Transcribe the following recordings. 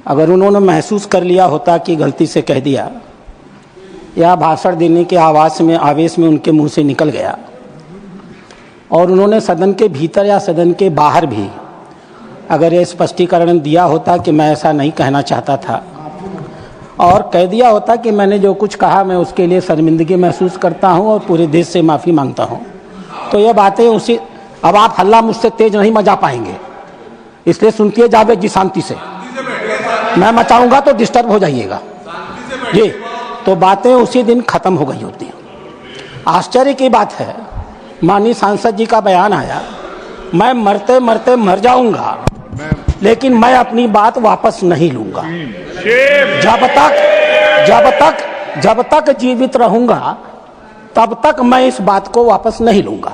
अगर उन्होंने महसूस कर लिया होता कि गलती से कह दिया या भाषण देने के आवेश में उनके मुंह से निकल गया और उन्होंने सदन के भीतर या सदन के बाहर भी अगर ये स्पष्टीकरण दिया होता कि मैं ऐसा नहीं कहना चाहता था और कह दिया होता कि मैंने जो कुछ कहा मैं उसके लिए शर्मिंदगी महसूस करता हूं और पूरे देश से माफ़ी मांगता हूं, तो ये बातें उसी अब आप हल्ला मुझसे तेज नहीं मचा पाएंगे, इसलिए सुनती जावेद जी शांति से। मैं मचाऊंगा तो डिस्टर्ब हो जाइएगा जी। तो बातें उसी दिन खत्म हो गई होती हैं। आश्चर्य की बात है, माननीय सांसद जी का बयान आया, मैं मरते मरते मर जाऊंगा लेकिन मैं अपनी बात वापस नहीं लूंगा। जब तक जीवित रहूंगा तब तक मैं इस बात को वापस नहीं लूंगा।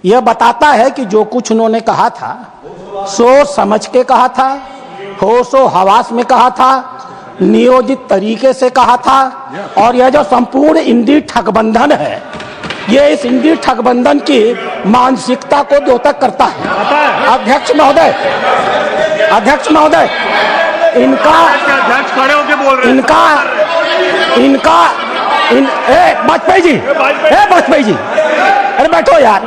यह बताता है कि जो कुछ उन्होंने कहा था सोच समझ के कहा था, होशो हवास में कहा था, नियोजित तरीके से कहा था। और यह जो संपूर्ण इंडी ठगबंधन है, ये इस इंडी ठगबंधन की मानसिकता को द्योतक करता है। अध्यक्ष महोदय, वाजपेयी जी, अरे बैठो यार।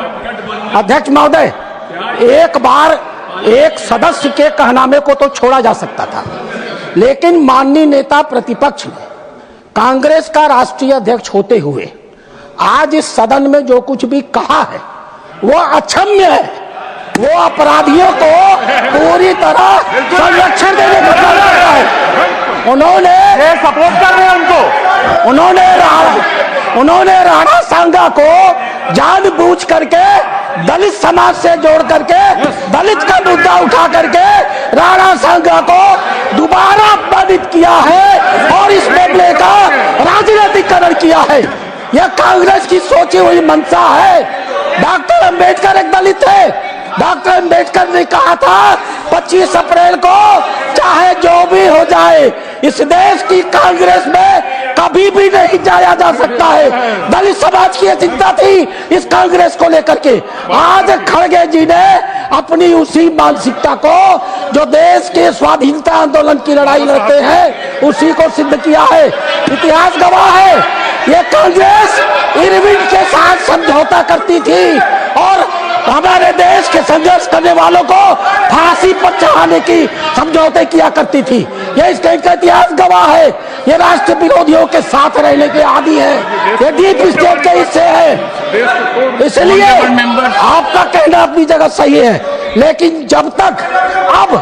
अध्यक्ष महोदय, एक बार एक सदस्य के कहनामे को तो छोड़ा जा सकता था, लेकिन माननीय नेता प्रतिपक्ष ने कांग्रेस का राष्ट्रीय अध्यक्ष होते हुए आज इस सदन में जो कुछ भी कहा है वो अक्षम्य है। वो अपराधियों को पूरी तरह संरक्षण देने का काम करता है। उन्होंने सपोर्ट कर रहे हैं उनको। उन्होंने राणा सांगा को जानबूझ करके दलित समाज से जोड़ करके दलित का मुद्दा उठा करके राणा सांगा को दोबारा अपमानित किया है और इस मामले का राजनीतिकरण किया है। यह कांग्रेस की सोची हुई मंशा है। डॉक्टर अंबेडकर एक दलित थे। डॉक्टर अंबेडकर ने कहा था 25 अप्रैल को चाहे जो भी हो जाए इस देश की कांग्रेस में कभी भी नहीं जाया जा सकता है। दलित समाज की चिंता थी इस कांग्रेस को लेकर के। आज खड़गे जी ने अपनी उसी मानसिकता को जो देश के स्वाधीनता आंदोलन की लड़ाई लड़ते हैं उसी को सिद्ध किया है। इतिहास गवाह है, ये कांग्रेस इरविन के साथ समझौता करती थी और हमारे देश के संघर्ष करने वालों को फांसी पर चढ़ाने की समझौते किया करती थी। ये इसका इतिहास गवाह है। ये राष्ट्र विरोधियों के साथ रहने के आदी है, ये डीप स्टेट के हिस्से है। इसलिए आपका कहना अपनी जगह सही है, लेकिन जब तक अब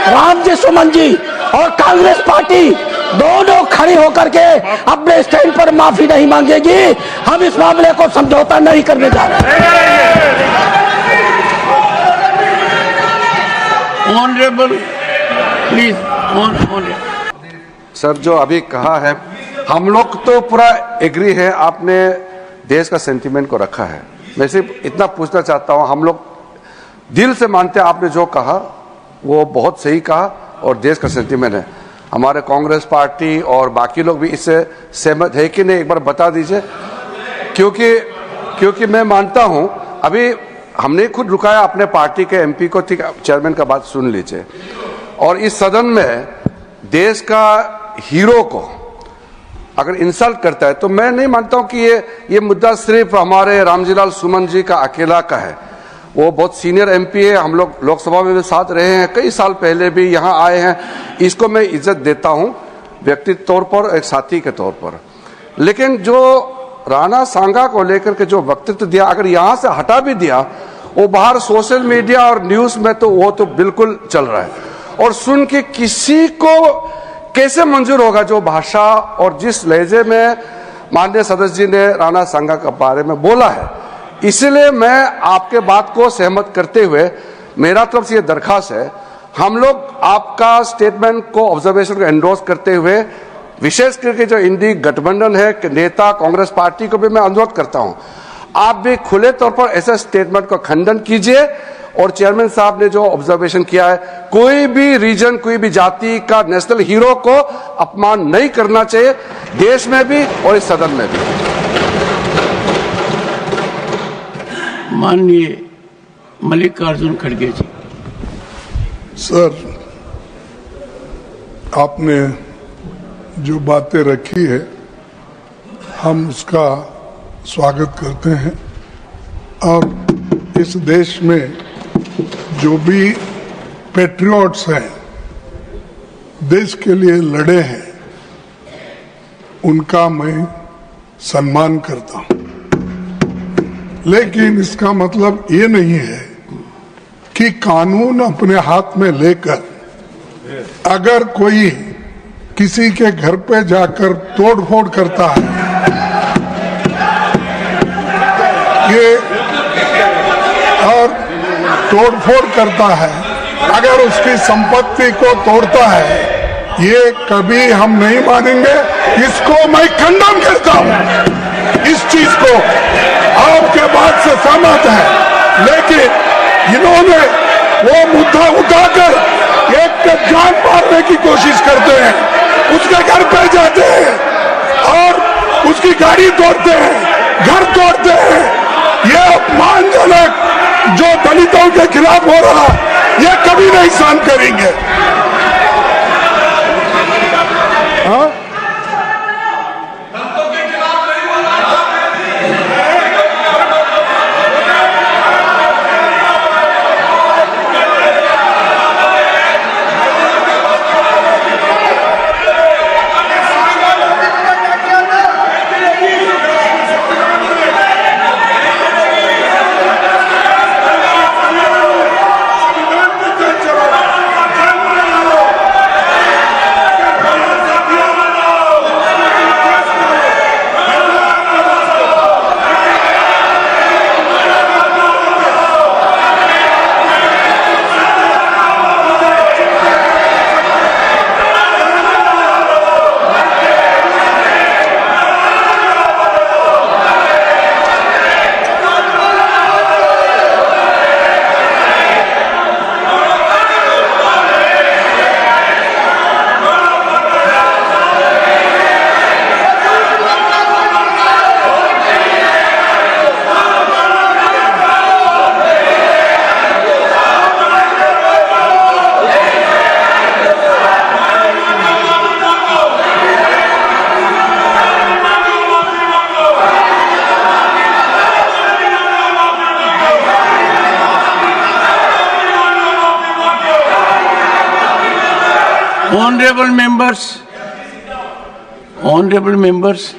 रामजी सुमन जी और कांग्रेस पार्टी दोनों खड़ी होकर के अपने स्टैंड पर माफी नहीं मांगेगी, हम इस मामले को समझौता नहीं करने जा रहे हैं। ऑनरेबल प्लीज सर, जो अभी कहा है हम लोग तो पूरा एग्री है। आपने देश का सेंटीमेंट को रखा है। मैं सिर्फ इतना पूछना चाहता हूं, हम लोग दिल से मानते हैं आपने जो कहा वो बहुत सही कहा और देश का सेंटीमेंट है। हमारे कांग्रेस पार्टी और बाकी लोग भी इससे सहमत है कि नहीं, एक बार बता दीजिए। क्योंकि मैं मानता हूं, अभी हमने खुद रुकाया अपने पार्टी के एमपी को, ठीक चेयरमैन का बात सुन लीजिए। और इस सदन में देश का हीरो को अगर इंसल्ट करता है तो मैं नहीं मानता हूं कि ये मुद्दा सिर्फ हमारे रामजीलाल सुमन जी का अकेला का है। वो बहुत सीनियर एमपी है, हम लोग लोकसभा में भी साथ रहे हैं, कई साल पहले भी यहाँ आए हैं। इसको मैं इज्जत देता हूं व्यक्तिगत तौर पर, एक साथी के तौर पर। लेकिन जो राणा सांगा को लेकर के जो वक्तव्य दिया, अगर यहाँ से हटा भी दिया, वो बाहर सोशल मीडिया और न्यूज में तो वो तो बिल्कुल चल रहा है। और सुन के किसी को कैसे मंजूर होगा जो भाषा और जिस लहजे में माननीय सदस्य जी ने राणा सांगा के बारे में बोला है। इसलिए मैं आपके बात को सहमत करते हुए मेरा तरफ से ये दरखास्त है, हम लोग आपका स्टेटमेंट को, ऑब्जर्वेशन को एंडोर्स करते हुए, विशेष करके जो इंडी गठबंधन है नेता कांग्रेस पार्टी को भी मैं अनुरोध करता हूं, आप भी खुले तौर पर ऐसे स्टेटमेंट का खंडन कीजिए। और चेयरमैन साहब ने जो ऑब्जर्वेशन किया है, कोई भी रीजन, कोई भी जाति का नेशनल हीरो को अपमान नहीं करना चाहिए, देश में भी और इस सदन में भी। माननीय मल्लिकार्जुन खड़गे जी। सर, आपने जो बातें रखी है हम उसका स्वागत करते हैं और इस देश में जो भी पैट्रियट्स हैं, देश के लिए लड़े हैं, उनका मैं सम्मान करता हूं। लेकिन इसका मतलब ये नहीं है कि कानून अपने हाथ में लेकर अगर कोई किसी के घर पे जाकर तोड़फोड़ करता है, ये और तोड़फोड़ करता है, अगर उसकी संपत्ति को तोड़ता है, ये कभी हम नहीं मानेंगे। इसको मैं खंडन करता हूं। इस चीज को आपके बात से सहमत है, लेकिन इन्होंने वो मुद्दा उठाकर एक पे जान मारने की कोशिश करते हैं, उसके घर पे जाते हैं और उसकी गाड़ी तोड़ते हैं, घर तोड़ते हैं। ये अपमानजनक जो दलितों के खिलाफ हो रहा, ये कभी नहीं सहन करेंगे। हाँ? Honorable members,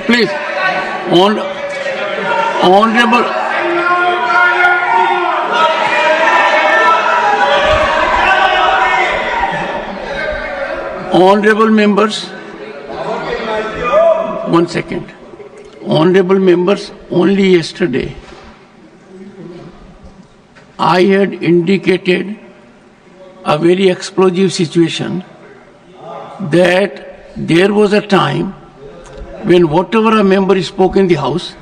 please, honorable members, one second. Honorable members, only yesterday I had indicated a very explosive situation, that there was a time when whatever a member spoke in the House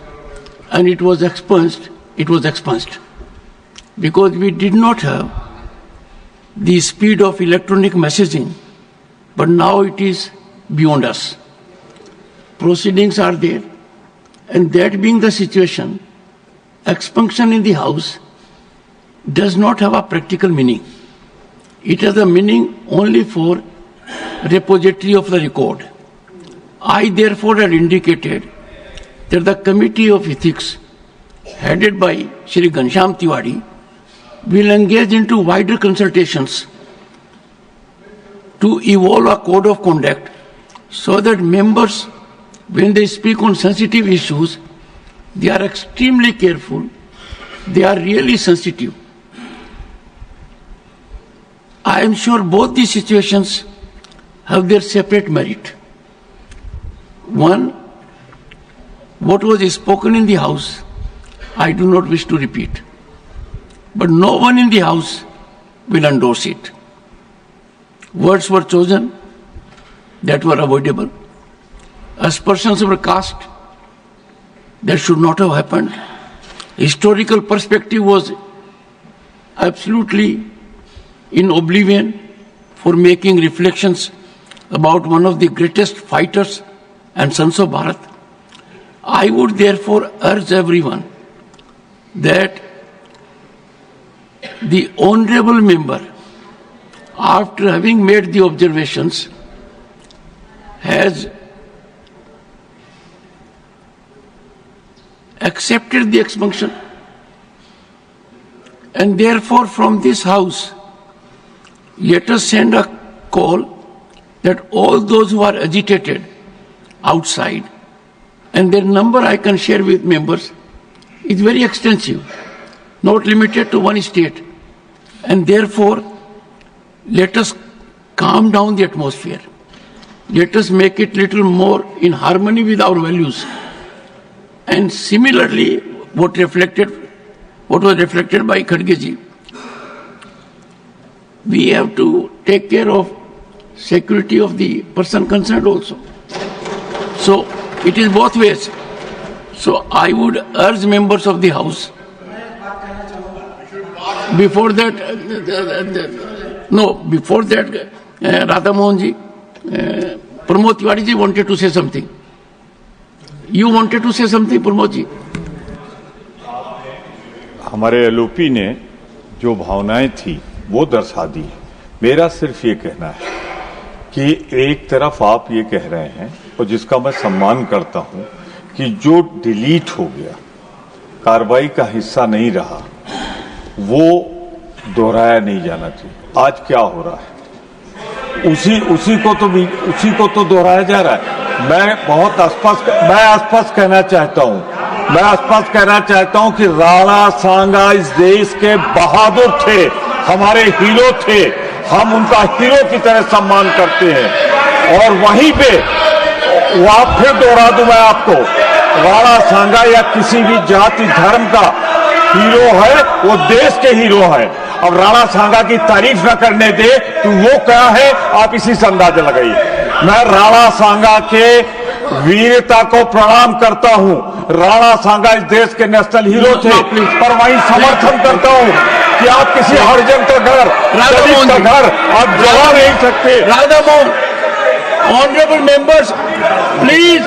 and it was expunged, because we did not have the speed of electronic messaging, but now it is beyond us. Proceedings are there, and that being the situation, expunction in the House does not have a practical meaning. It has a meaning only for repository of the record. I therefore had indicated that the Committee of Ethics, headed by Shri Ghanshyam Tiwari, will engage into wider consultations to evolve a code of conduct so that members, when they speak on sensitive issues, they are extremely careful, they are really sensitive. I am sure both these situations have their separate merit. One, what was spoken in the House, I do not wish to repeat. But no one in the House will endorse it. Words were chosen that were avoidable. Aspersions were cast that should not have happened. Historical perspective was absolutely in oblivion for making reflections about one of the greatest fighters and sons of Bharat. I would therefore urge everyone that the honorable member, after having made the observations, has accepted the expunction, and therefore from this house let us send a call that all those who are agitated outside, and their number I can share with members, is very extensive, not limited to one state, and therefore let us calm down the atmosphere. Let us make it little more in harmony with our values. And similarly, what was reflected by Khadge ji, we have to take care of security of the person concerned also. So it is both ways. So I would urge members of the House, before that, Radha Mohan ji, Pramod Tiwari ji wanted to say something. You wanted to say something, Pramod ji? हमारे LOP ने जो भावनाएं थी वो दर्शा दी। मेरा सिर्फ ये कहना है कि एक तरफ आप ये कह रहे हैं, और जिसका मैं सम्मान करता हूं, कि जो डिलीट हो गया, कार्रवाई का हिस्सा नहीं रहा, वो दोहराया नहीं जाना चाहिए। आज क्या हो रहा है, उसी को तो दोहराया जा रहा है। मैं स्पष्ट कहना चाहता हूं कि राणा सांगा इस देश के बहादुर थे, हमारे हीरो थे, हम उनका हीरो की तरह सम्मान करते हैं। और वहीं पे फिर दोहरा दूं मैं आपको, राणा सांगा या किसी भी जाति धर्म का हीरो है, वो देश के हीरो है। अब राणा सांगा की तारीफ न करने दे तो वो क्या है, आप इसी से अंदाजा लगाइए। मैं राणा सांगा के वीरता को प्रणाम करता हूं। राणा सांगा इस देश के नेशनल हीरो थे, पर वहीं समर्थन करता हूं कि आप किसी हरिजन का घर, दलित का घर आप जला नहीं सकते। Radha Mohan, honourable members, please